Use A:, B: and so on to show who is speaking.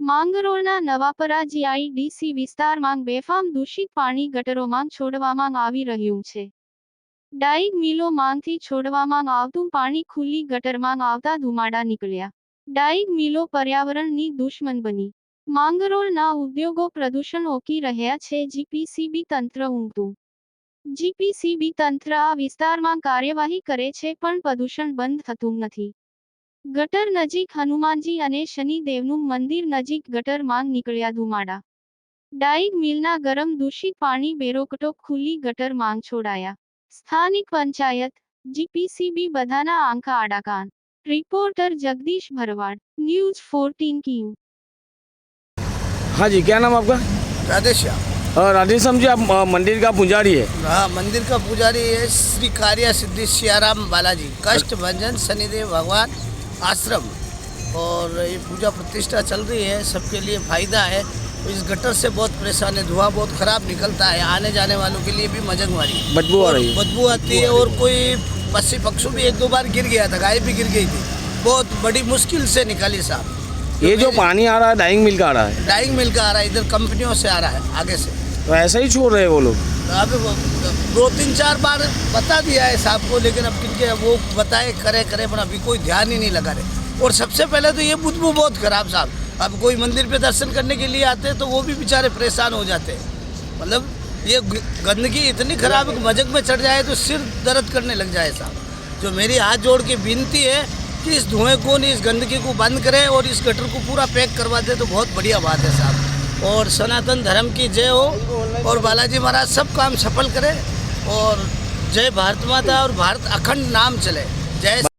A: માંગરોળના Navapara GIDC વિસ્તારમાં બેફામ દૂષિત પાણી ગટરોમાં છોડવામાં આવી રહ્યું છે. ડાઇંગ મિલોમાંથી છોડવામાં આવતું પાણી ખુલ્લી ગટરમાં આવતા ધુમાડા નીકળ્યા. ડાઇંગ મિલો પર્યાવરણની દુશ્મન બની. માંગરોળના ઉદ્યોગો પ્રદૂષણ ઓકી રહ્યા છે. જીપીસીબી તંત્ર ઊંઘતું. જીપીસીબી તંત્ર આ વિસ્તારમાં કાર્યવાહી કરે છે પણ પ્રદૂષણ બંધ થતું નથી. ગટર નજીક હનુમાનજી અને શનિદેવનું મંદિર નજીક ગટરમાં નીકળ્યા ધુમાડા. ડાઇંગ મિલના ગરમ દૂષિત પાણી બેરોકટોક ખુલ્લી ગટરમાં છોડાયા. સ્થાનિક પંચાયત, જીપીસીબી બધાના આંખા આડા કાન. रिपोर्टर जगदीश भरवाड़, न्यूज 14 की।
B: हाँ जी, क्या नाम आपका?
C: राधेश्याम।
B: राधेश्याम जी, आप मंदिर का पुजारी है?
C: हाँ, मंदिर का पुजारी है श्री कार्य सिद्धि सियाराम बालाजी कष्ट भंजन शनिदेव भगवान आश्रम। और ये पूजा प्रतिष्ठा चल रही है, सबके लिए फायदा है। इस गटर से बहुत परेशान है, धुआं बहुत खराब निकलता है, आने जाने वालों के लिए भी मजंगवारी
B: बदबू आ रही है।
C: बदबू आती है। और कोई पक्षी पक्षु भी एक दो बार गिर गया था, गाय भी गिर गई थी, बहुत बड़ी मुश्किल से निकाली साहब।
B: ये जो पानी आ रहा है डाइंग मिल का आ रहा है?
C: डाइंग मिल का आ रहा है, इधर कंपनियों से आ रहा है आगे से।
B: तो ऐसा ही छोड़ रहे हैं वो लोग?
C: अब 2-3-4 बार बता दिया है साहब को, लेकिन अब किनके वो बताए करे पर अभी कोई ध्यान ही नहीं लगा रहे। और सबसे पहले तो ये बदबू बहुत खराब साहब। अब कोई मंदिर पे दर्शन करने के लिए आते हैं तो वो भी बेचारे परेशान हो जाते हैं। मतलब ये गंदगी इतनी खराब है कि मजक में चढ़ जाए तो सिर दर्द करने लग जाए साहब। जो मेरी हाथ जोड़ के विनती है कि इस धुएं को नहीं, इस गंदगी को बंद करें और इस गटर को पूरा पैक करवा दे तो बहुत बढ़िया बात है साहब। और सनातन धर्म की जय हो और बालाजी महाराज सब काम सफल करें। और जय भारत माता और भारत अखंड नाम चले। जय